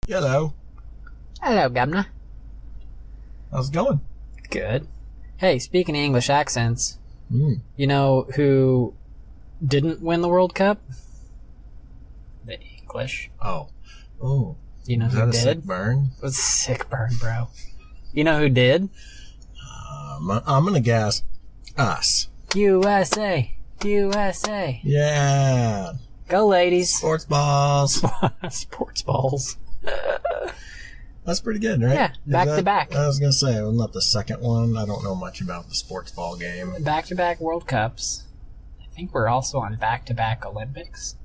Hello. Hello, Governor. How's it going? Good. Hey, speaking of English accents, Mm. you know who didn't win the World Cup? The English. Oh. You know Is who that a did? sick burn? It was a sick burn, bro. You know who did? I'm going to guess us. USA. USA. Yeah. Go, ladies. Sports balls. Sports balls. That's pretty good, right? Yeah, back to back. I was going to say, it was not the second one. I don't know much about the sports ball game. Back-to-back World Cups. I think we're also on back-to-back Olympics.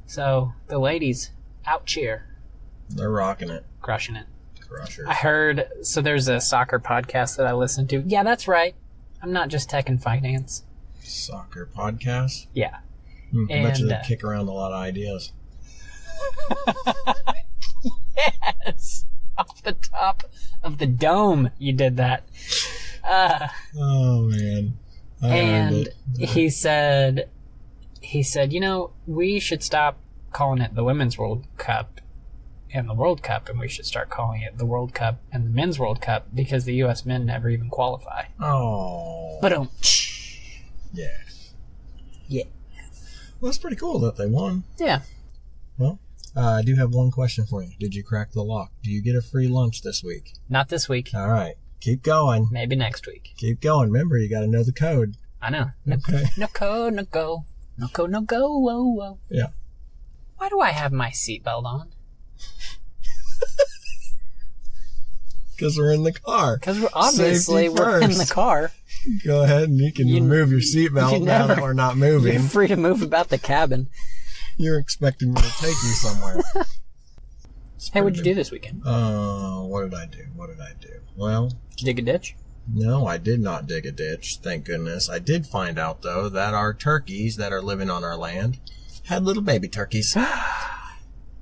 So, the ladies, out cheer. They're rocking it. Crushing it. Crushers. I heard, so there's a soccer podcast that I listen to. Yeah, that's right. I'm not just tech and finance. Soccer podcast? Yeah. I bet you they And, kick around a lot of ideas. Yes! Off the top of the dome, you did that. Oh, man. I earned And it. he said, you know, we should stop calling it the Women's World Cup and the World Cup, and we should start calling it the World Cup and the Men's World Cup because the U.S. men never even qualify. Oh. But Yeah. yeah. Well, that's pretty cool that they won. Yeah. Well, I do have one question for you. Did you crack the lock? Do you get a free lunch this week? Not this week. All right. Keep going. Maybe next week. Keep going. Remember, you got to know the code. I know. Okay. No go. No go. Whoa, whoa. Yeah. Why do I have my seatbelt on? Because we're in the car. Because we're in the car. Go ahead and you can remove your seatbelt now that we're not moving. You're free to move about the cabin. You're expecting me to take you somewhere. Hey, what'd you do this weekend? What did I do? Well, Did you dig a ditch? no, I did not dig a ditch, thank goodness. I did find out, though, that our turkeys that are living on our land had little baby turkeys.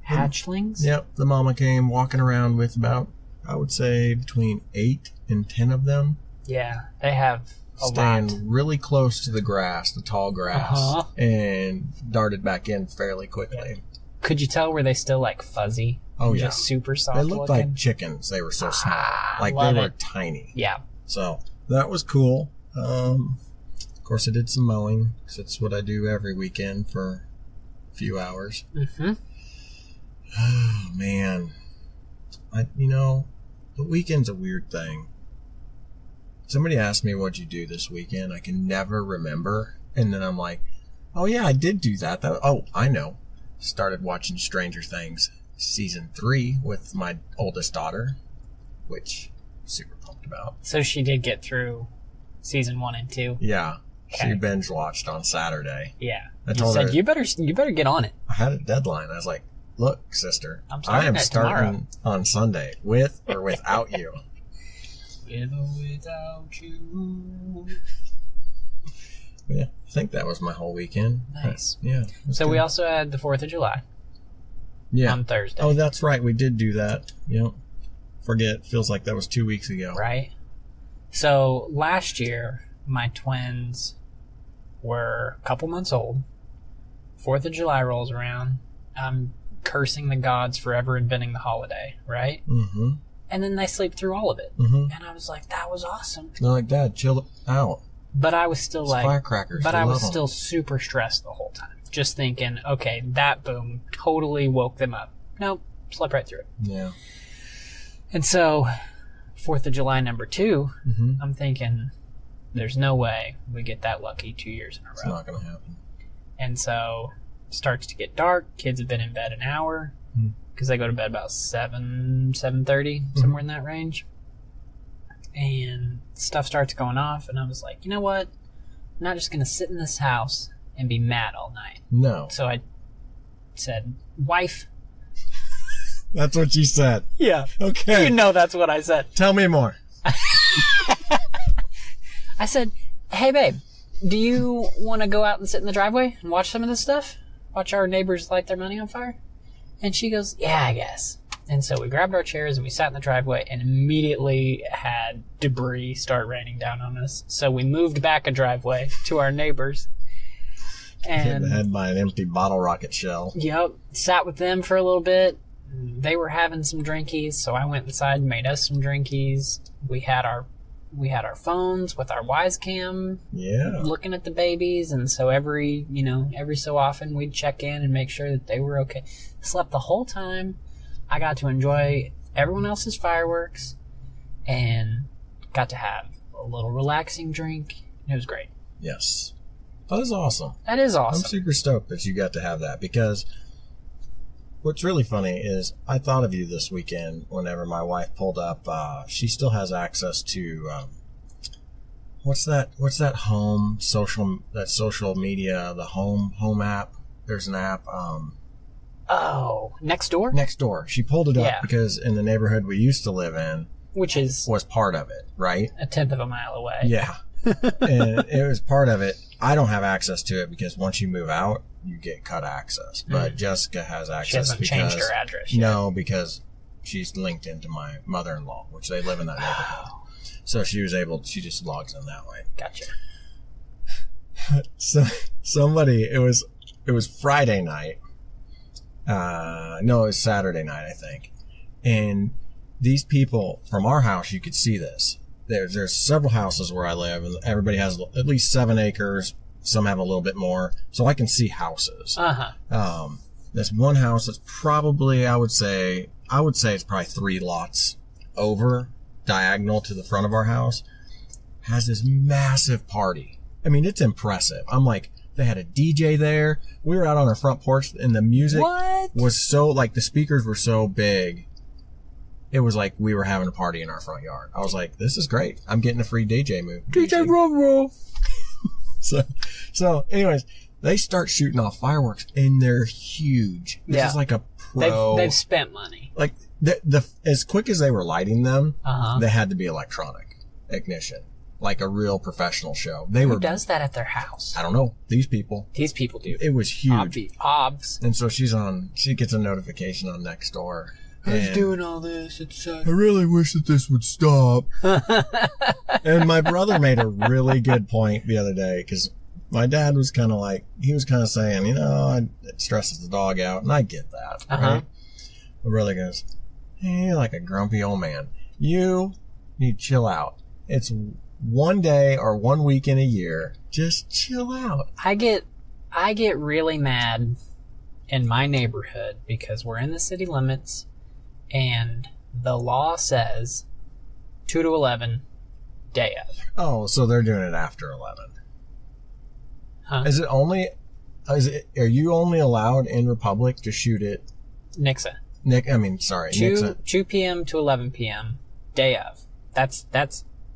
Hatchlings? Yep, the mama came walking around with about, I would say, between 8 and 10 of them. Yeah, they have a Staying lot. really close to the grass, the tall grass, and darted back in fairly quickly. Could you tell were they still like fuzzy? Oh, yeah. Just super soft They looked looking? like chickens. They were so small. Like, they love were it. tiny. Yeah. So, that was cool. Of course, I did some mowing, because it's what I do every weekend for a few hours. Mm-hmm. Oh, man. The weekend's a weird thing. Somebody asked me what'd you do this weekend. I can never remember. And then I'm like, oh, yeah, I did do that. I know. Started watching Stranger Things Season 3 with my oldest daughter, which I'm super pumped about. So she did get through season 1 and 2. Yeah. Okay. She binge watched on Saturday. Yeah. I You told said her, you better get on it. I had a deadline. I was like, look, sister, I'm I am starting it starting on Sunday with or without you. With or without you. But yeah, I think that was my whole weekend. Nice. Yeah. So we also had the 4th of July on Thursday. Oh, that's right. We did do that. Yep. Forget. Feels like that was 2 weeks ago. Right? So last year, my twins were a couple months old. 4th of July rolls around. I'm cursing the gods for ever inventing the holiday, right? Mm-hmm. And then they sleep through all of it. Mm-hmm. And I was like, that was awesome. They're like, Dad, chill out. But I was still It's like, firecrackers. but They I was love 'em. still super stressed the whole time. Just thinking, okay, that boom totally woke them up. Nope, slept right through it. Yeah. And so, 4th of July number 2, Mm-hmm. I'm thinking, there's no way we get that lucky 2 years in a It's row. not going to happen. And so, starts to get dark. Kids have been in bed an hour because they go to bed about 7:30, somewhere in that range. And stuff starts going off, and I was like, you know what? I'm not just going to sit in this house and be mad all night. No. So I said, wife. That's what you said. Yeah. Okay. You know that's what I said. Tell me more. I said, hey, babe, do you want to go out and sit in the driveway and watch some of this stuff? Watch our neighbors light their money on fire? And she goes, yeah, I guess. And so we grabbed our chairs and we sat in the driveway and immediately had debris start raining down on us. So we moved back a driveway to our neighbors. Hit And the head by an empty bottle rocket shell. yep, sat with them for a little bit. they were having some drinkies, so I went inside and made us some drinkies. We had our phones with our Wise Cam, looking at the babies, and so every so often we'd check in and make sure that they were okay. Slept the whole time. I got to enjoy everyone else's fireworks and got to have a little relaxing drink. It was great. Yes. That is awesome. That is awesome. I'm super stoked that you got to have that, because what's really funny is I thought of you this weekend whenever my wife pulled up. She still has access to what's that social media, the home app. There's an app. Nextdoor? Nextdoor. She pulled it up because in the neighborhood we used to live in, which was part of it, right? A tenth of a mile away. Yeah. And it was part of it. I don't have access to it because once you move out, you get cut access. But Jessica has access. She hasn't changed her address yet. No, because she's linked into my mother-in-law, which they live in that neighborhood. So she just logs in that way. Gotcha. So it was Friday night. No, it was Saturday night, I think. And these people from our house, you could see this. There's several houses where I live, and everybody has at least 7 acres. Some have a little bit more, so I can see houses. There's one house that's probably, I would say it's probably 3 lots over, diagonal to the front of our house. Has this massive party. I mean, it's impressive. I'm like, they had a DJ there. We were out on our front porch, and the music was so, like, the speakers were so big. It was like we were having a party in our front yard. I was like, this is great. I'm getting a free DJ move. DJ roll. So anyways, they start shooting off fireworks, and they're huge. This is like a pro. They've spent money. Like, the as quick as they were lighting them, they had to be electronic ignition. Like a real professional show. Who does that at their house? I don't know. These people do. It was huge. Obvs. And so she gets a notification on Nextdoor. Who's doing all this? I really wish that this would stop. And my brother made a really good point the other day, because my dad was kind of saying, it stresses the dog out, and I get that, right? My brother goes, hey, you're like a grumpy old man. You need to chill out. It's one day or 1 week in a year. Just chill out. I get really mad in my neighborhood because we're in the city limits, and the law says 2 to 11, day of. Oh, so they're doing it after 11. Huh? Are you only allowed in Republic to shoot it? Nixa. 2 p.m. to 11 p.m., day of. That's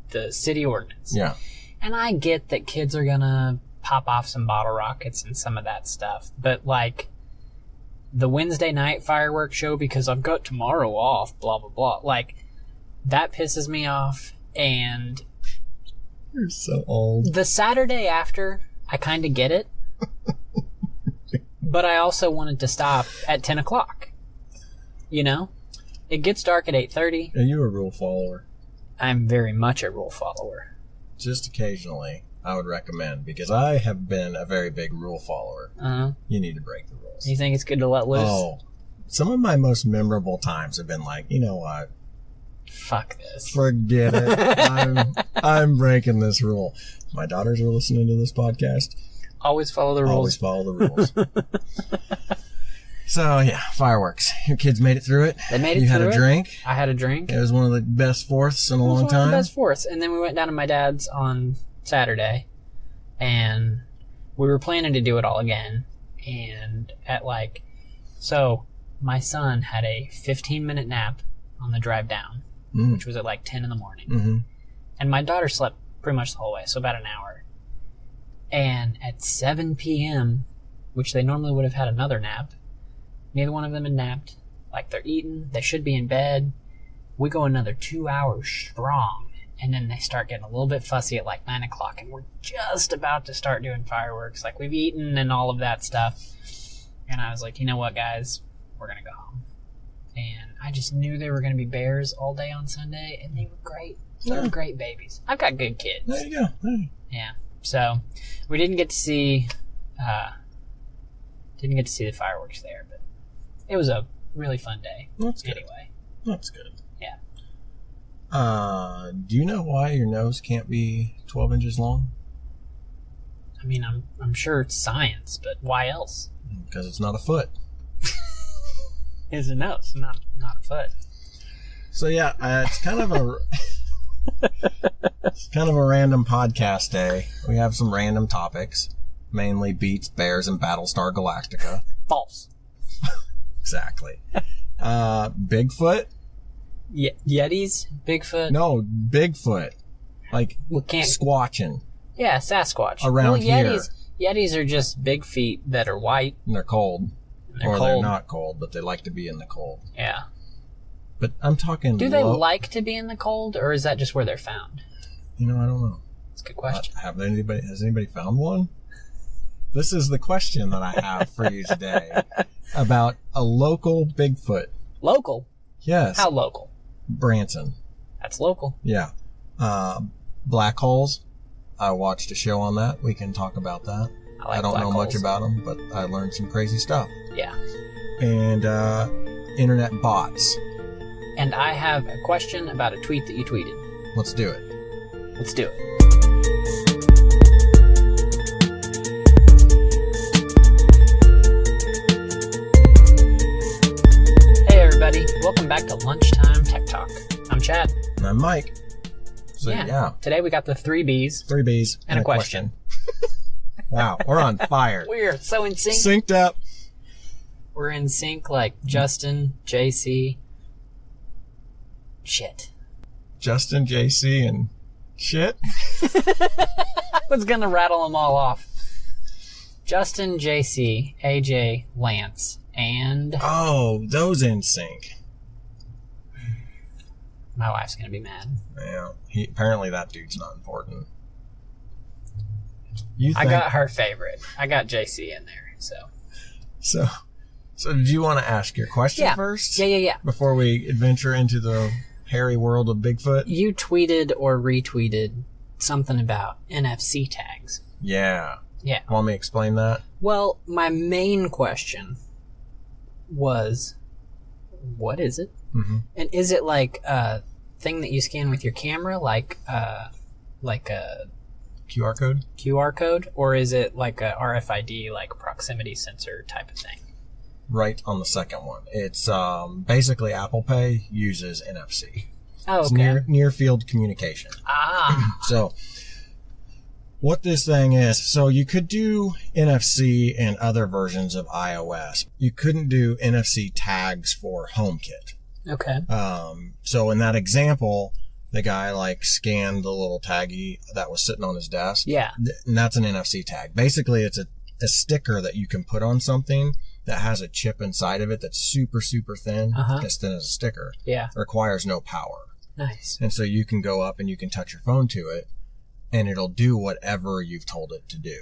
the city ordinance. Yeah. And I get that kids are gonna pop off some bottle rockets and some of that stuff, but like the Wednesday night fireworks show, because I've got tomorrow off, blah blah blah, like that pisses me off. And you're so old. The Saturday after, I kind of get it, but I also wanted to stop at 10 o'clock. It gets dark at 8:30. Are you a rule follower? I'm very much a rule follower. Just occasionally, I would recommend, because I have been a very big rule follower. You need to break the rules. You think it's good to let loose? Oh, some of my most memorable times have been like, you know what? Fuck this. Forget it. I'm breaking this rule. My daughters are listening to this podcast. Always follow the rules. Always follow the rules. So, yeah, fireworks. Your kids made it through it. They made it through it. You had a drink. I had a drink. It was one of the best 4ths in a long time. It was one of the best 4ths. And then we went down to my dad's on Saturday, and we were planning to do it all again. And so my son had a 15-minute nap on the drive down, which was at 10 in the morning. Mm-hmm. And my daughter slept pretty much the whole way, so about an hour. And at 7 p.m., which they normally would have had another nap, neither one of them had napped. They're eating, they should be in bed. We go another 2 hours strong, and then they start getting a little bit fussy at 9 o'clock, and we're just about to start doing fireworks. We've eaten and all of that stuff. And I was like, you know what, guys? We're going to go home. And I just knew they were going to be bears all day on Sunday, and they were great. They were great babies. I've got good kids. There you go. Hey. Yeah. So we didn't get to see the fireworks there, but it was a really fun day. That's good. Anyway. That's good. Yeah. Do you know why your nose can't be 12 inches long? I mean, I'm sure it's science, but why else? Because it's not a foot. It's a nose, not a foot. So yeah, it's kind of a random podcast day. We have some random topics, mainly beats, bears, and Battlestar Galactica. False. Exactly. Bigfoot? Yetis? Bigfoot? No, Bigfoot. Like Squatchin. Yeah, Sasquatch. Around here. Yetis are just big feet that are white. And they're cold. They're cold. They're not cold, but they like to be in the cold. Yeah. But I'm talking... Do they like to be in the cold, or is that just where they're found? I don't know. That's a good question. Has anybody found one? This is the question that I have for you today about a local Bigfoot. Local? Yes. How local? Branson. That's local. Yeah. Black holes. I watched a show on that. We can talk about that. I don't know much about them, but I learned some crazy stuff. Yeah. And internet bots. And I have a question about a tweet that you tweeted. Let's do it. Let's do it. Hey everybody, welcome back to Lunchtime Tech Talk. I'm Chad. And I'm Mike. So yeah. Today we got the 3 Bs. 3 Bs. And a question. Wow, we're on fire. We're so in sync. Synced up. We're in sync like Justin, JC. Shit. Justin, JC, and shit? I was going to rattle them all off. Justin, JC, AJ, Lance, and... Oh, those in sync. My wife's going to be mad. Yeah. Apparently that dude's not important. I got her favorite. I got JC in there, So did you want to ask your question first? Yeah. Before we adventure into the hairy world of Bigfoot? You tweeted or retweeted something about NFC tags. Yeah. Yeah. Want me to explain that? Well, my main question was, what is it? Mm-hmm. And is it like a thing that you scan with your camera, like a QR code? QR code, or is it like a RFID, like proximity sensor type of thing? Right on the second one. It's basically Apple Pay uses NFC. Oh, It's okay. near field communication. So what this thing is, so you could do NFC and other versions of iOS. You couldn't do NFC tags for HomeKit. Okay. So in that example, the guy scanned the little taggy that was sitting on his desk. Yeah. And that's an NFC tag. Basically, it's a sticker that you can put on something that has a chip inside of it that's super, super thin. As thin as a sticker. Yeah. It requires no power. Nice. And so you can go up and you can touch your phone to it and it'll do whatever you've told it to do.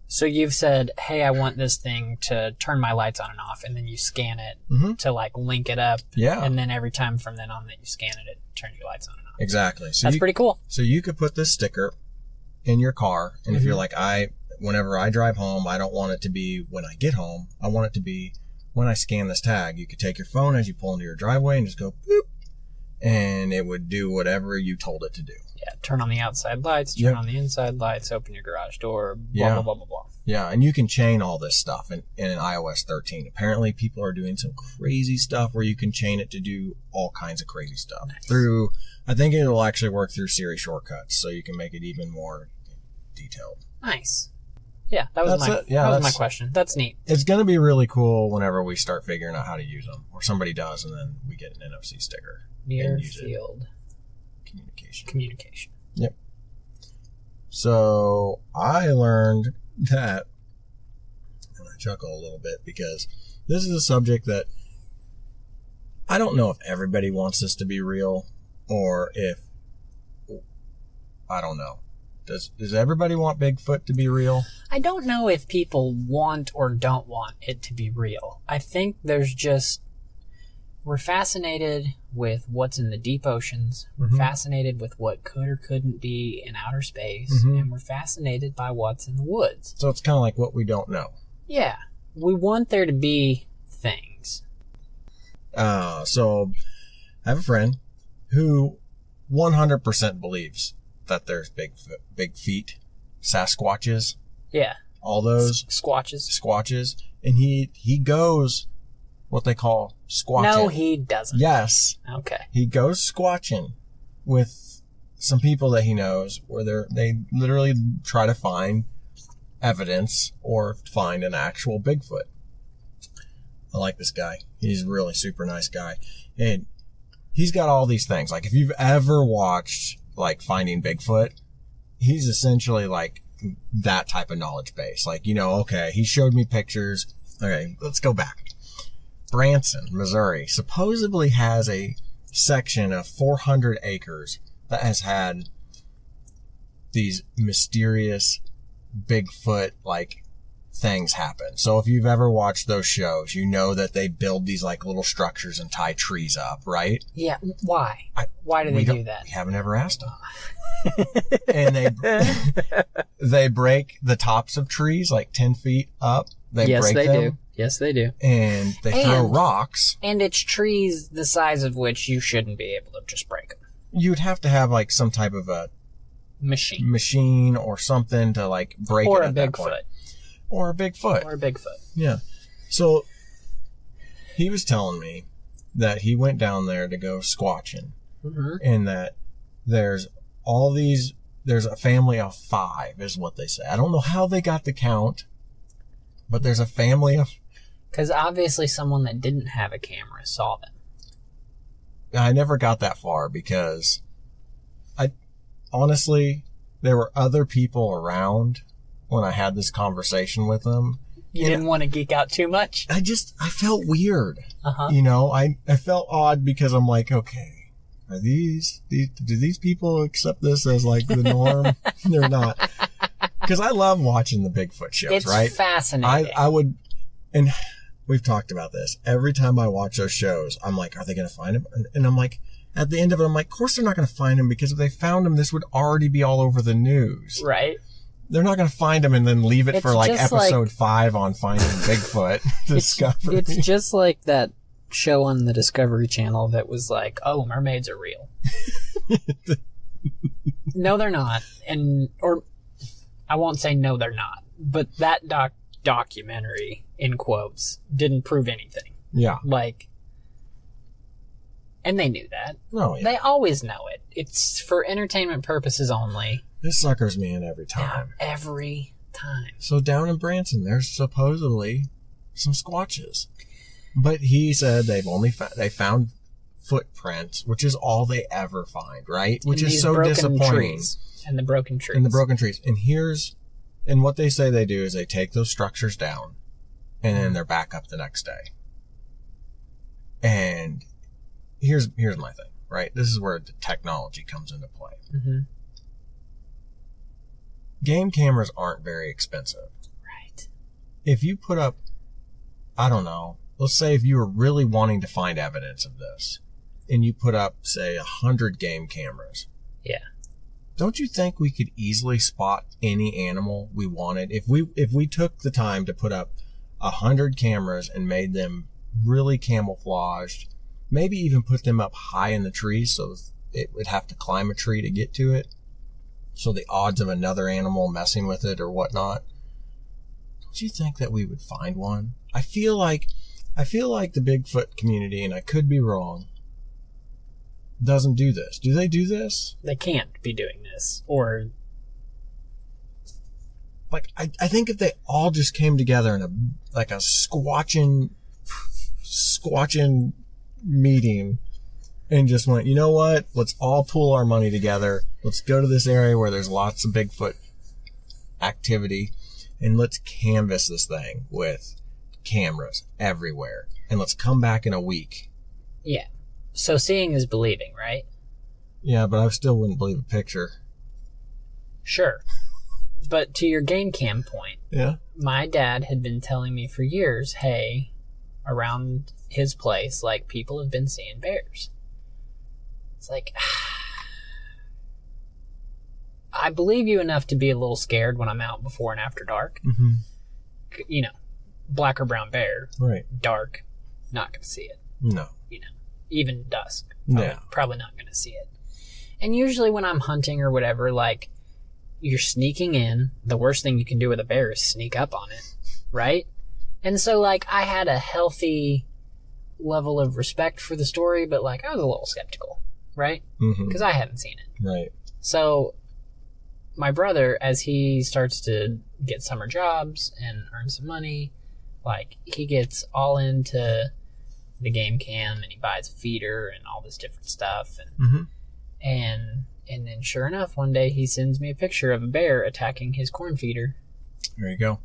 So you've said, hey, I want this thing to turn my lights on and off, and then you scan it to link it up. Yeah. And then every time from then on that you scan it, it turns your lights on and off. Exactly. So that's pretty cool. So you could put this sticker in your car, and if you're like, whenever I drive home, I don't want it to be when I get home. I want it to be when I scan this tag. You could take your phone as you pull into your driveway and just go boop, and it would do whatever you told it to do. Yeah, turn on the outside lights, turn on the inside lights, open your garage door, blah, blah, blah, blah, blah. Yeah, and you can chain all this stuff in iOS 13. Apparently, people are doing some crazy stuff where you can chain it to do all kinds of crazy stuff. Nice. I think it'll actually work through Siri shortcuts, so you can make it even more detailed. Nice. Yeah, that was my question. That's neat. It's going to be really cool whenever we start figuring out how to use them, or somebody does, and then we get an NFC sticker. Near field communication. Yep. So I learned that, and I chuckle a little bit because this is a subject that I don't know if everybody wants this to be real, or if, I don't know. Does everybody want Bigfoot to be real? I don't know if people want or don't want it to be real. I think we're fascinated with what's in the deep oceans. We're fascinated with what could or couldn't be in outer space. And we're fascinated by what's in the woods. So it's kind of like what we don't know. Yeah. We want there to be things. So I have a friend who 100% believes that there's big feet, Sasquatches. Yeah. All those. Squatches. And he goes what they call squatching. No, he doesn't. Yes. Okay. He goes squatching with some people that he knows where they literally try to find evidence or find an actual Bigfoot. I like this guy. He's a really super nice guy. And he's got all these things. Like if you've ever watched like Finding Bigfoot, he's essentially like that type of knowledge base. Like, okay, he showed me pictures. Okay, let's go back. Branson, Missouri, supposedly has a section of 400 acres that has had these mysterious Bigfoot-like things happen. So if you've ever watched those shows, you know that they build these like little structures and tie trees up, right? Yeah. Why? Why do they do that? We haven't ever asked them. And they break the tops of trees like 10 feet up. Yes, they do. Yes, they do. And they throw rocks. And it's trees the size of which you shouldn't be able to just break them. You'd have to have like some type of a machine or something to like break it at that point. Or a Bigfoot. Or a Bigfoot. Yeah. So he was telling me that he went down there to go squatching. Mm-hmm. And that there's a family of 5 is what they say. I don't know how they got the count, but there's a family of... Because obviously someone that didn't have a camera saw them. I never got that far because honestly, there were other people around when I had this conversation with them. You didn't want to geek out too much? I felt weird. Uh-huh. I felt odd because I'm like, okay, do these people accept this as like the norm? They're not. Because I love watching the Bigfoot shows, right? It's fascinating. I would, and we've talked about this. Every time I watch those shows, I'm like, are they going to find him? And I'm like, at the end of it, I'm like, of course they're not going to find him because if they found him, this would already be all over the news. Right. They're not going to find him and then leave it for like episode 5 on Finding Bigfoot Discovery. It's just like that show on the Discovery Channel that was like, oh, mermaids are real. No, they're not. Or I won't say no, they're not. But that documentary, in quotes, didn't prove anything. Yeah. And they knew that. Oh, yeah. They always know it. It's for entertainment purposes only. This suckers me in every time. Every time. So down in Branson, there's supposedly some squatches. But he said they found footprints, which is all they ever find, right? Which is so disappointing. And the broken trees. And what they say they do is they take those structures down and then they're back up the next day. And here's my thing, right? This is where the technology comes into play. Mm-hmm. Game cameras aren't very expensive. Right. If you put up, I don't know, let's say if you were really wanting to find evidence of this and you put up, say, 100 game cameras. Yeah. Don't you think we could easily spot any animal we wanted? If we took the time to put up 100 cameras and made them really camouflaged, maybe even put them up high in the trees so it would have to climb a tree to get to it. So the odds of another animal messing with it or whatnot. Don't you think that we would find one? I feel like the Bigfoot community, and I could be wrong, doesn't do this. Do they do this? They can't be doing this. Or like I think if they all just came together in a squatching meeting and just went, you know what? Let's all pool our money together. Let's go to this area where there's lots of Bigfoot activity and let's canvas this thing with cameras everywhere. And let's come back in a week. Yeah. So seeing is believing, right? Yeah, but I still wouldn't believe a picture. Sure. But to your game cam point, yeah, my dad had been telling me for years, hey, around his place, like, people have been seeing bears. It's like, I believe you enough to be a little scared when I'm out before and after dark. Mm-hmm. You know, black or brown bear. Right. Dark, not going to see it. No. even dusk. Yeah. Probably not going to see it. And usually when I'm hunting or whatever, like, you're sneaking in. The worst thing you can do with a bear is sneak up on it, right? And so, like, I had a healthy level of respect for the story, but, like, I was a little skeptical, right? Because I hadn't seen it. Right. So my brother, as he starts to get summer jobs and earn some money, like, he gets all into the game cam and he buys a feeder and all this different stuff. And then sure enough, one day he sends me a picture of a bear attacking his corn feeder. There you go.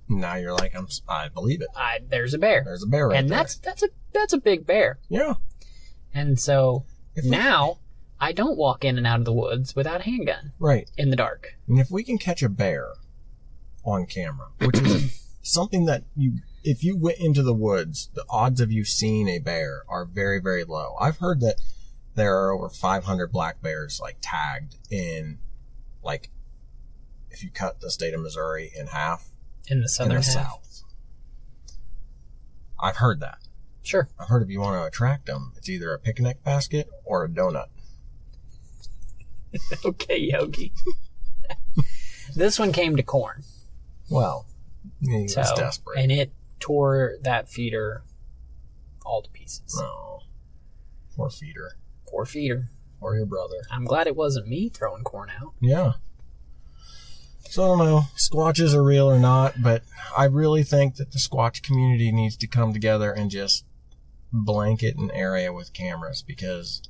Now you're like, I believe it. There's a bear. There's a bear right there. And that's a big bear. Yeah. And so now I don't walk in and out of the woods without a handgun. Right. In the dark. And if we can catch a bear on camera, which is something that if you went into the woods, the odds of you seeing a bear are very, very low. I've heard that there are over 500 black bears, like, tagged in, like, if you cut the state of Missouri in half. In the southern half. South. I've heard that. Sure. I've heard if you want to attract them, it's either a picnic basket or a donut. Okay, Yogi. This one came to corn. Well, he was desperate. And it tore that feeder all to pieces. Oh, poor feeder. Poor feeder. Or your brother. I'm glad it wasn't me throwing corn out. Yeah. So I don't know, Squatches are real or not, but I really think that the Squatch community needs to come together and just blanket an area with cameras, because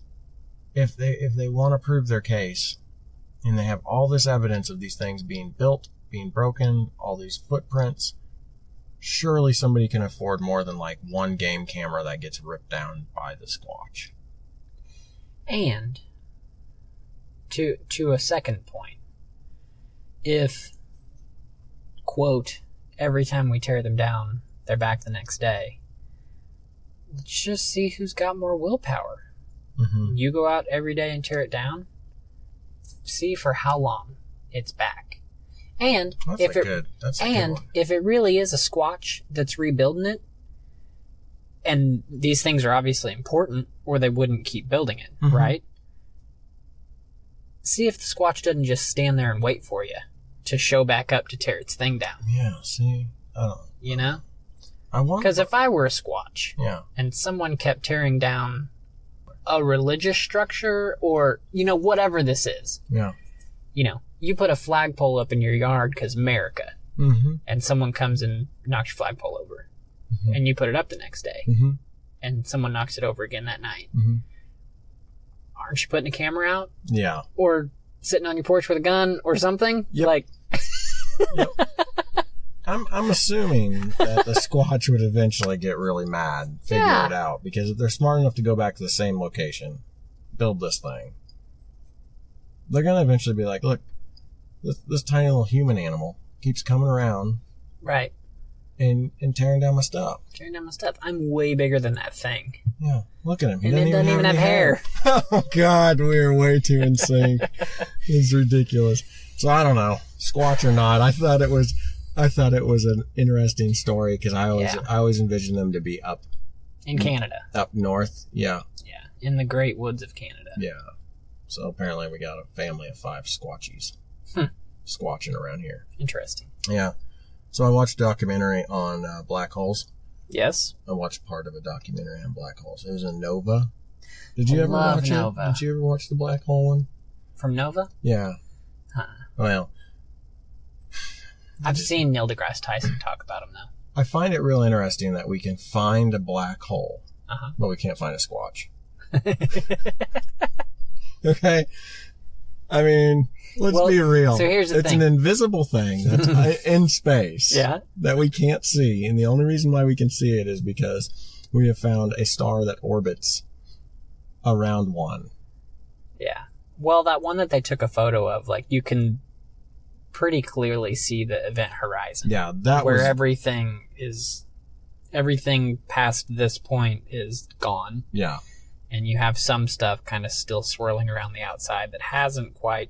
if they want to prove their case and they have all this evidence of these things being built, being broken, all these footprints, surely somebody can afford more than like one game camera that gets ripped down by the Squatch. And to a second point, if, quote, every time we tear them down, they're back the next day, let's just see who's got more willpower. You go out every day and tear it down, see for how long it's back. And if it really is a Squatch that's rebuilding it, and these things are obviously important, or they wouldn't keep building it, right? See if the Squatch doesn't just stand there and wait for you to show back up to tear its thing down. Yeah, see? You know? I wonder. Because if I were a Squatch, yeah, and someone kept tearing down a religious structure, or, whatever this is. Yeah. You put a flagpole up in your yard because America, and someone comes and knocks your flagpole over, and you put it up the next day, and someone knocks it over again that night. Aren't you putting a camera out? Yeah. Or sitting on your porch with a gun or something? Yep. Like, yep. I'm assuming that the Squatch would eventually get really mad and figure it out, because if they're smart enough to go back to the same location, build this thing, they're going to eventually be like, look, this tiny little human animal keeps coming around. Right. And tearing down my stuff. I'm way bigger than that thing. Yeah. Look at him. He doesn't even have hair. Oh, God. We are way too in sync. It's ridiculous. So, I don't know. Squatch or not. I thought it was an interesting story, because I always envisioned them to be up. In Canada. Up north. Yeah. Yeah. In the great woods of Canada. Yeah. So, apparently we got a family of 5 Squatchies. Squatching around here. Interesting. Yeah. So I watched a documentary on black holes. Yes. I watched part of a documentary on black holes. It was in Nova. Did you ever watch Nova. it? Did you ever watch the black hole one? From Nova? Yeah. Well, I've seen Neil deGrasse Tyson talk about them, though. I find it real interesting that we can find a black hole, but we can't find a Squatch. Okay? I mean, let's be real. So here's the thing. It's an invisible thing that's in space that we can't see. And the only reason why we can see it is because we have found a star that orbits around one. Yeah. Well, that one that they took a photo of, like, you can pretty clearly see the event horizon. Yeah, everything past this point is gone. Yeah. And you have some stuff kind of still swirling around the outside that hasn't quite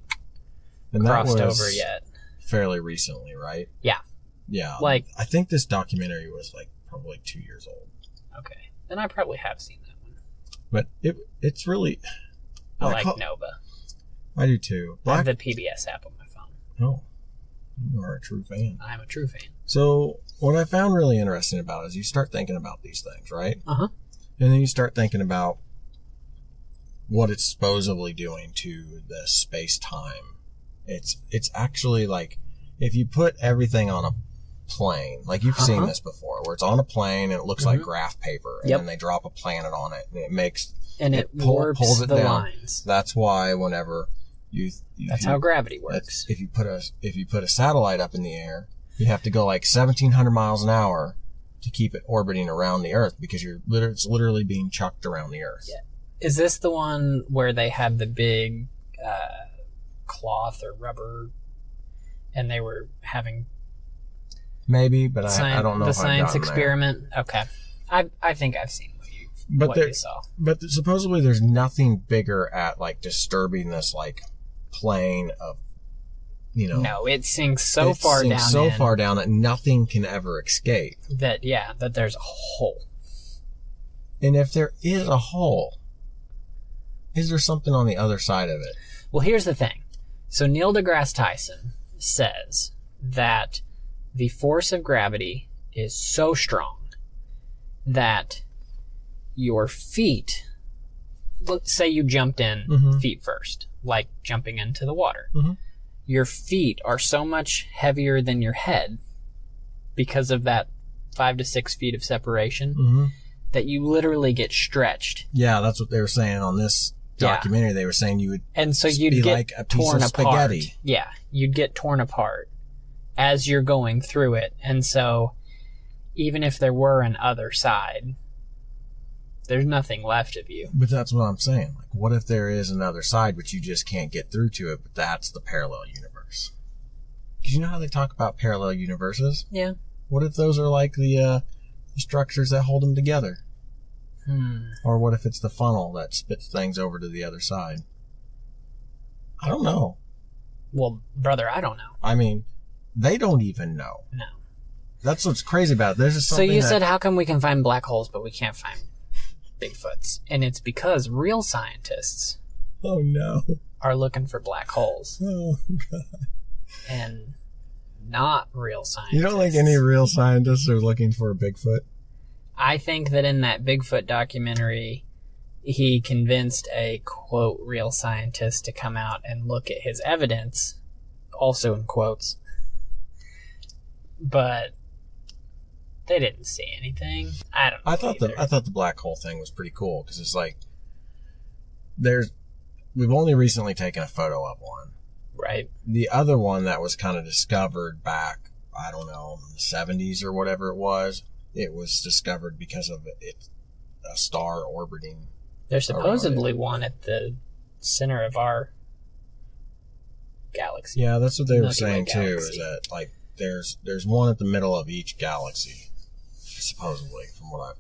crossed over yet. Fairly recently, right? Yeah. Yeah. Like, I think this documentary was like probably 2 years old. Okay. Then I probably have seen that one. But it's really... I like Nova. I do too. I have the PBS app on my phone. Oh, you are a true fan. I'm a true fan. So what I found really interesting about it is you start thinking about these things, right? Uh-huh. And then you start thinking about what it's supposedly doing to the space-time. It's actually like, if you put everything on a plane, like you've seen this before, where it's on a plane and it looks like graph paper, and then they drop a planet on it, and it makes... And it warps the lines. That's why whenever that's how gravity works. If you put a satellite up in the air, you have to go like 1,700 miles an hour to keep it orbiting around the Earth, because it's literally being chucked around the Earth. Yeah. Is this the one where they had the big cloth or rubber, and they were having... Maybe, but I don't know the if science I've experiment. There. Okay, I think I've seen what you saw. But supposedly there's nothing bigger at like disturbing this like plane of, No, it sinks so far down that nothing can ever escape. That there's a hole. And if there is a hole, is there something on the other side of it? Well, here's the thing. So Neil deGrasse Tyson says that the force of gravity is so strong that your feet, let's say you jumped in feet first, like jumping into the water. Your feet are so much heavier than your head because of that 5 to 6 feet of separation that you literally get stretched. Yeah, that's what they were saying on this documentary. They were saying you would you'd get like a piece of spaghetti. Apart. Yeah, you'd get torn apart as you're going through it. And so even if there were an other side, there's nothing left of you. But that's what I'm saying. Like, what if there is another side, but you just can't get through to it, but that's the parallel universe? Because you know how they talk about parallel universes? Yeah. What if those are like the structures that hold them together? Or what if it's the funnel that spits things over to the other side? I don't know. Well, brother, I don't know. I mean, they don't even know. No. That's what's crazy about it. There's just something So you said, how come we can find black holes, but we can't find Bigfoots? And it's because real scientists are looking for black holes. Oh, God. And not real scientists. You don't think any real scientists are looking for a Bigfoot? I think that in that Bigfoot documentary, he convinced a, quote, real scientist to come out and look at his evidence, also in quotes. But they didn't see anything. I don't know. I thought the black hole thing was pretty cool, because it's like we've only recently taken a photo of one. Right. The other one that was kind of discovered back, I don't know, in the 70s or whatever it was discovered because of a star orbiting. There's supposedly one at the center of our galaxy. Yeah, that's what they were saying too, is that like there's one at the middle of each galaxy, supposedly, from what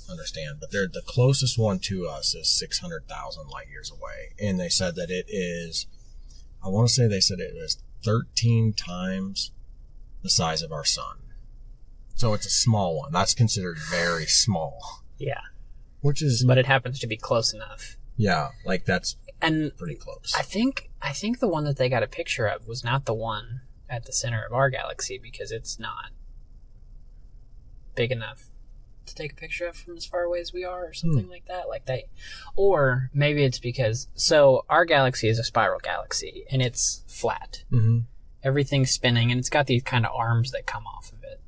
I understand. But the closest one to us is 600,000 light years away. And they said that it is, I want to say they said it is 13 times the size of our sun. So it's a small one. That's considered very small. Yeah. But it happens to be close enough. Yeah, like that's pretty close. I think the one that they got a picture of was not the one at the center of our galaxy, because it's not big enough to take a picture of from as far away as we are, or something like that. Or maybe it's because, so our galaxy is a spiral galaxy and it's flat. Everything's spinning and it's got these kind of arms that come off of it.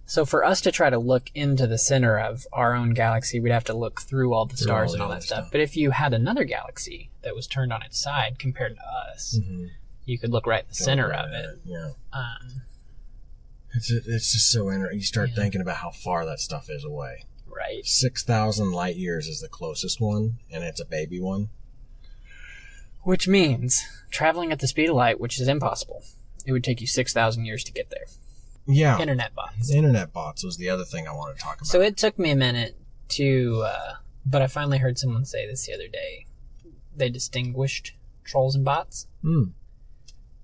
So for us to try to look into the center of our own galaxy, we'd have to look through all the stars and all that stuff. But if you had another galaxy that was turned on its side compared to us, you could look right in the center of it. Yeah. It's just so interesting. You start thinking about how far that stuff is away. Right. 6,000 light years is the closest one, and it's a baby one. Which means traveling at the speed of light, which is impossible. It would take you 6,000 years to get there. Yeah. Internet bots. Internet bots was the other thing I wanted to talk about. So it took me a minute to, but I finally heard someone say this the other day. They distinguished trolls and bots.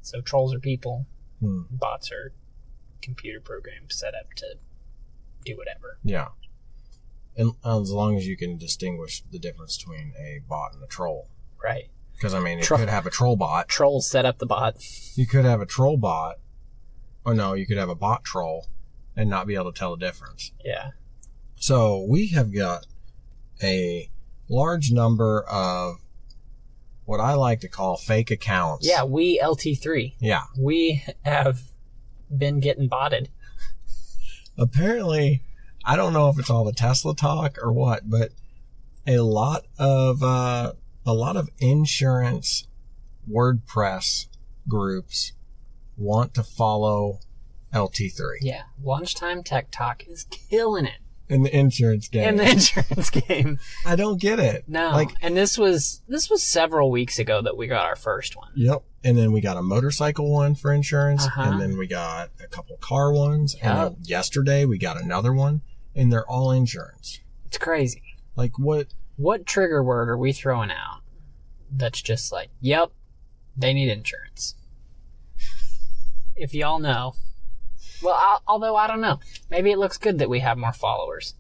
So trolls are people. Bots are computer programs set up to do whatever. Yeah. And as long as you can distinguish the difference between a bot and a troll. Right. Because, I mean, you could have a troll bot. Trolls set up the bot. You could have a troll bot. Or no, you could have a bot troll and not be able to tell the difference. Yeah. So we have got a large number of what I like to call fake accounts. Yeah, we LT3. Yeah. We have been getting botted. Apparently, I don't know if it's all the Tesla talk or what, but a lot of insurance WordPress groups want to follow LT3. Yeah, Lunchtime Tech Talk is killing it. In the insurance game. I don't get it. No. And this was several weeks ago that we got our first one. Yep. And then we got a motorcycle one for insurance. And then we got a couple car ones. Yep. And then yesterday we got another one. And they're all insurance. It's crazy. Like what? What trigger word are we throwing out that's just like, yep, they need insurance? If y'all know. Well, although I don't know. Maybe it looks good that we have more followers.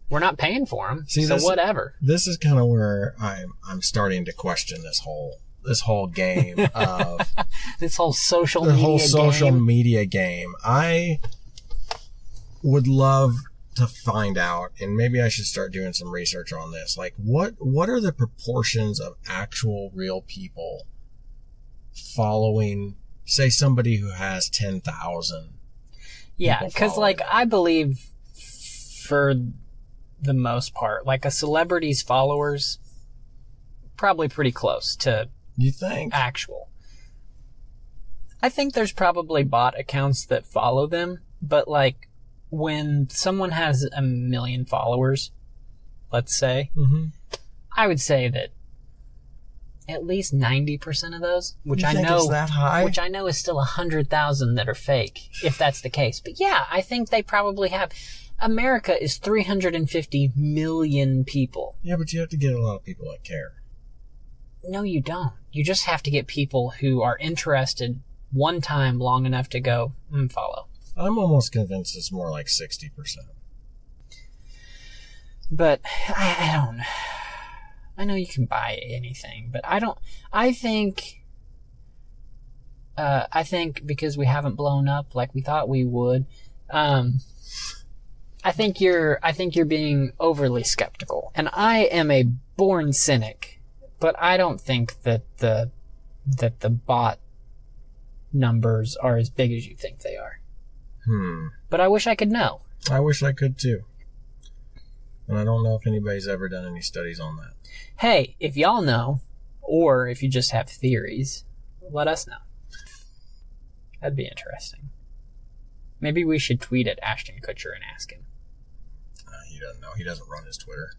We're not paying for them, so whatever. This is kind of where I'm starting to question this whole game of this whole social media game. I would love to find out, and maybe I should start doing some research on this. Like, what are the proportions of actual real people following, say, somebody who has 10,000? Yeah, because, like, I believe for the most part, like, a celebrity's followers, probably pretty close to you think actual. I think there's probably bot accounts that follow them, but, like, when someone has 1 million followers, let's say, I would say that at least 90% of those, which I know, that high? Which I know is still 100,000 that are fake, if that's the case. But yeah, I think they probably have. America is 350 million people. Yeah, but you have to get a lot of people that care. No, you don't. You just have to get people who are interested one time long enough to go, follow. I'm almost convinced it's more like 60%. But I don't know. I know you can buy anything, but I think because we haven't blown up like we thought we would, I think you're being overly skeptical. And I am a born cynic, but I don't think that the bot numbers are as big as you think they are. But I wish I could know. I wish I could too. And I don't know if anybody's ever done any studies on that. Hey, if y'all know, or if you just have theories, let us know. That'd be interesting. Maybe we should tweet at Ashton Kutcher and ask him. He doesn't know. He doesn't run his Twitter.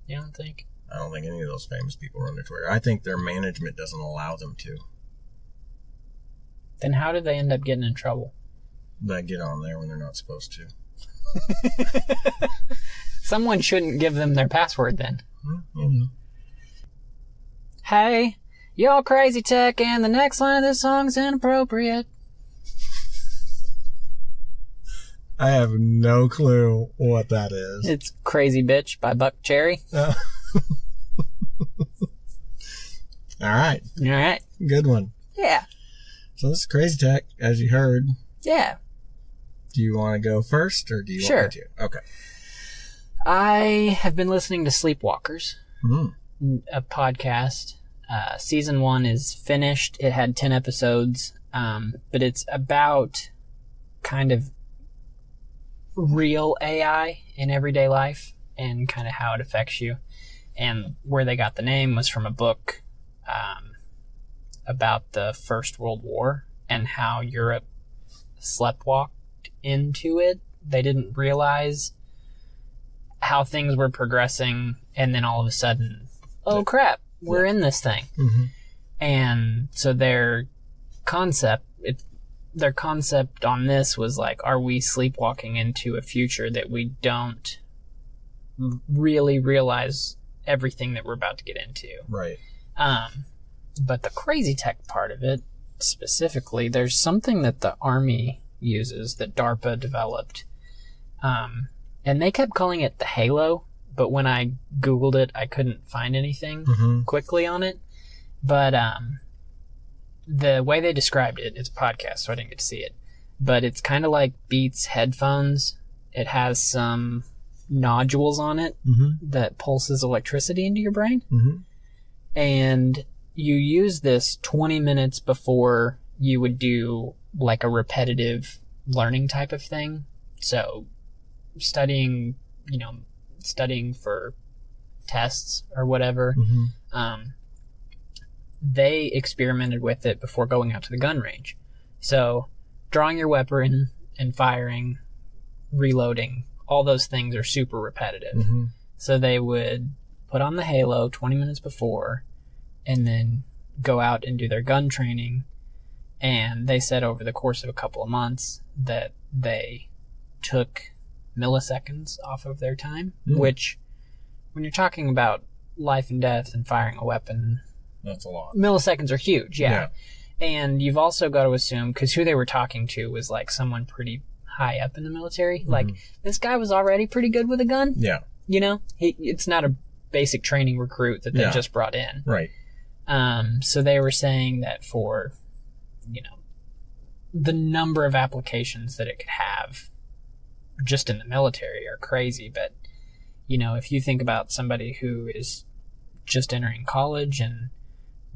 You don't think? I don't think any of those famous people run their Twitter. I think their management doesn't allow them to. Then how did they end up getting in trouble? They get on there when they're not supposed to. Someone shouldn't give them their password then. You know. Hey, y'all crazy tech, and the next line of this song's inappropriate. I have no clue what that is. It's Crazy Bitch by Buck Cherry. All right. Good one. Yeah. So this is Crazy Tech, as you heard. Yeah. Do you want to go first, or do you want me to? Okay. I have been listening to Sleepwalkers, a podcast. Season 1 is finished. It had 10 episodes, but it's about kind of real AI in everyday life and kind of how it affects you. And where they got the name was from a book about the First World War and how Europe sleptwalked into it. They didn't realize how things were progressing, and then all of a sudden, oh crap, we're in this thing. And so their concept on this was like, are we sleepwalking into a future that we don't really realize everything that we're about to get into? Right. But the crazy tech part of it, specifically, there's something that the Army uses that DARPA developed. And they kept calling it the Halo, but when I Googled it, I couldn't find anything quickly on it. But the way they described it, it's a podcast, so I didn't get to see it. But it's kind of like Beats headphones. It has some nodules on it that pulses electricity into your brain. And you use this 20 minutes before you would do like a repetitive learning type of thing. So studying for tests or whatever. They experimented with it before going out to the gun range. So drawing your weapon and firing, reloading, all those things are super repetitive. So they would put on the Halo 20 minutes before and then go out and do their gun training. And they said over the course of a couple of months that they took milliseconds off of their time, which when you're talking about life and death and firing a weapon, that's a lot. Milliseconds are huge, yeah. And you've also got to assume, because who they were talking to was like someone pretty high up in the military. Like, this guy was already pretty good with a gun. Yeah. You know, it's not a basic training recruit that they just brought in. Right. So they were saying that for, you know, the number of applications that it could have just in the military are crazy. But, you know, if you think about somebody who is just entering college and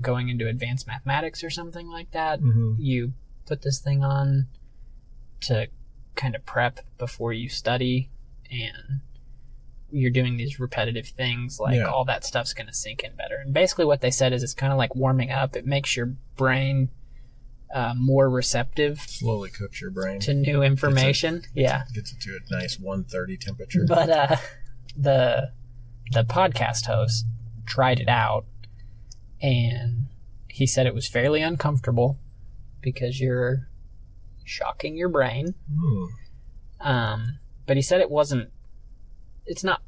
going into advanced mathematics or something like that, you put this thing on to kind of prep before you study, and you're doing these repetitive things, like all that stuff's going to sink in better. And basically what they said is it's kind of like warming up. It makes your brain more receptive. Slowly cooks your brain to new information. Gets it to a nice 130 temperature. But the podcast host tried it out, and he said it was fairly uncomfortable because you're shocking your brain. But he said it's not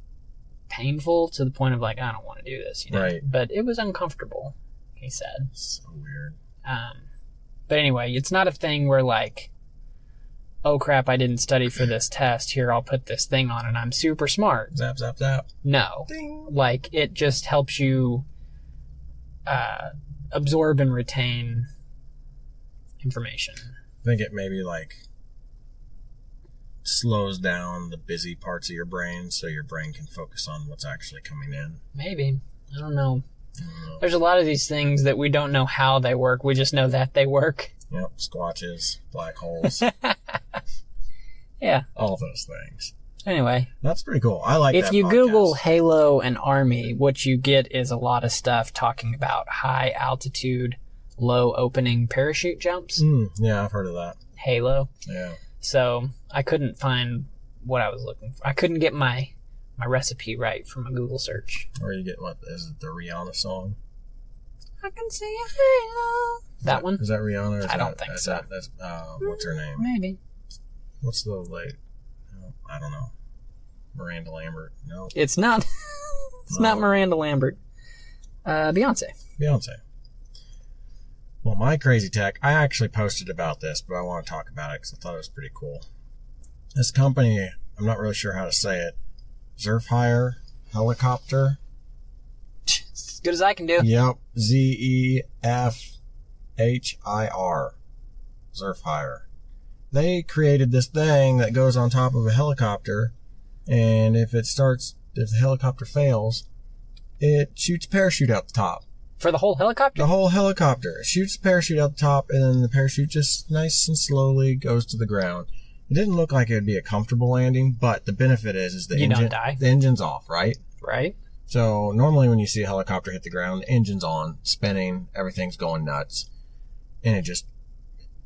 painful to the point of like, I don't want to do this, you know? Right. But it was uncomfortable, he said. So weird. But anyway, it's not a thing where like, oh crap, I didn't study for this test. Here, I'll put this thing on and I'm super smart. Zap, zap, zap. No. Ding. Like, it just helps you absorb and retain information. I think it maybe like slows down the busy parts of your brain so your brain can focus on what's actually coming in. Maybe. I don't know. There's a lot of these things that we don't know how they work. We just know that they work. Yep. Squatches, black holes. Yeah. All those things. Anyway. That's pretty cool. I like that If you podcast. Google Halo and Army, what you get is a lot of stuff talking about high altitude, low opening parachute jumps. Yeah, I've heard of that. Halo. Yeah. So I couldn't find what I was looking for. I couldn't get my recipe right from a Google search. Or you get, what, is it the Rihanna song? I can see a halo. That one? Is that Rihanna? Or I don't think so. That's, what's her name? Maybe. What's the, like, I don't know. Miranda Lambert? No. It's not. It's not Miranda Lambert. Beyonce. Well, my crazy tech, I actually posted about this, but I want to talk about it because I thought it was pretty cool. This company, I'm not really sure how to say it, Zefhir Helicopter. As good as I can do. Yep. Zefhir. Zefhir. They created this thing that goes on top of a helicopter, and if the helicopter fails, it shoots a parachute out the top. For the whole helicopter? The whole helicopter. It shoots the parachute out the top, and then the parachute just nice and slowly goes to the ground. It didn't look like it would be a comfortable landing, but the benefit is the engine. Don't die. The engine's off, right? Right. So normally when you see a helicopter hit the ground, the engine's on, spinning, everything's going nuts, and it just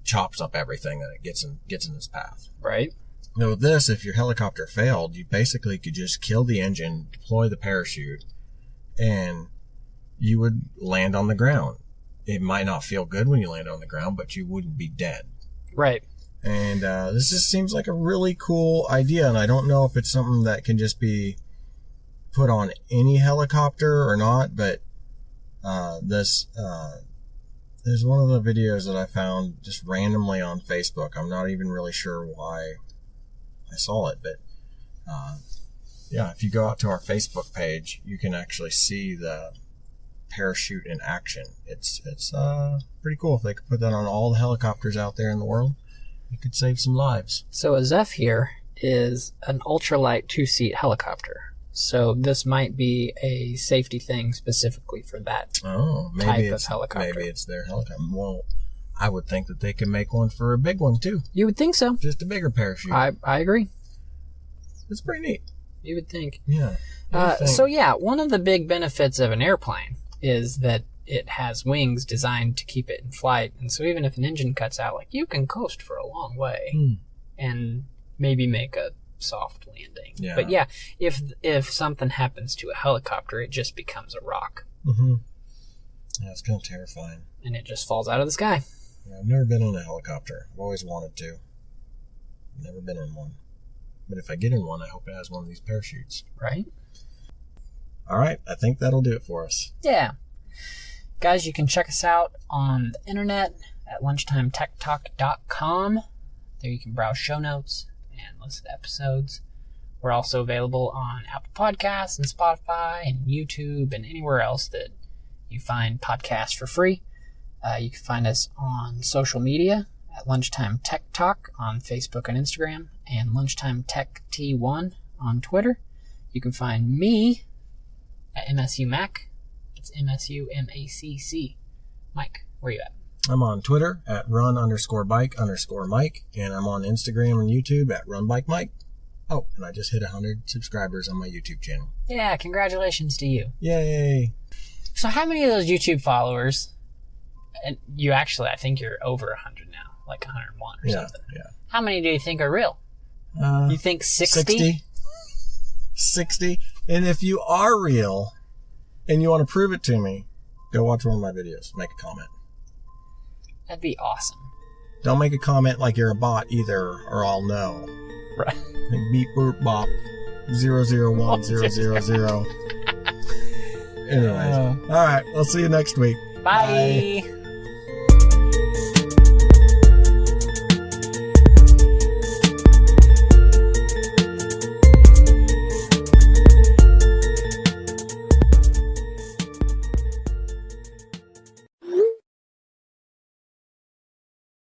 chops up everything that it gets in its path. Right. Now with this, if your helicopter failed, you basically could just kill the engine, deploy the parachute, and you would land on the ground. It might not feel good when you land on the ground, but you wouldn't be dead. Right. And this just seems like a really cool idea, and I don't know if it's something that can just be put on any helicopter or not, but there's one of the videos that I found just randomly on Facebook. I'm not even really sure why I saw it, but Yeah, if you go out to our Facebook page, you can actually see the parachute in action. It's pretty cool. If they could put that on all the helicopters out there in the world, it could save some lives. So a Zefhir is an ultralight 2-seat helicopter. So this might be a safety thing specifically for that type of helicopter. Maybe it's their helicopter. Well, I would think that they can make one for a big one too. You would think so. Just a bigger parachute. I agree. It's pretty neat. You would think. Yeah. So yeah, one of the big benefits of an airplane is that it has wings designed to keep it in flight. And so even if an engine cuts out, like, you can coast for a long way and maybe make a soft landing. Yeah. But yeah, if something happens to a helicopter, it just becomes a rock. Mm-hmm. Yeah, it's kind of terrifying. And it just falls out of the sky. Yeah, I've never been on a helicopter. I've always wanted to. Never been in one. But if I get in one, I hope it has one of these parachutes. Right? All right, I think that'll do it for us. Yeah. Guys, you can check us out on the internet at LunchTimeTechTalk.com. There you can browse show notes and listen to episodes. We're also available on Apple Podcasts and Spotify and YouTube and anywhere else that you find podcasts for free. You can find us on social media at Lunchtime Tech Talk on Facebook and Instagram, and Lunchtime Tech T1 on Twitter. You can find me at MSU Mac. It's MSUMACC. Mike, where you at? I'm on Twitter at run_bike_Mike, and I'm on Instagram and YouTube at runbikemike. Oh, and I just hit 100 subscribers on my YouTube channel. Yeah, congratulations to you. Yay! So how many of those YouTube followers, and you actually, I think you're over 100 now, like 101 or something. Yeah. How many do you think are real? You think 60? 60. And if you are real and you want to prove it to me, go watch one of my videos. Make a comment. That'd be awesome. Don't make a comment like you're a bot either, or I'll know. Right. Like beep boop bop 001000. Anyways, all right. We'll see you next week. Bye.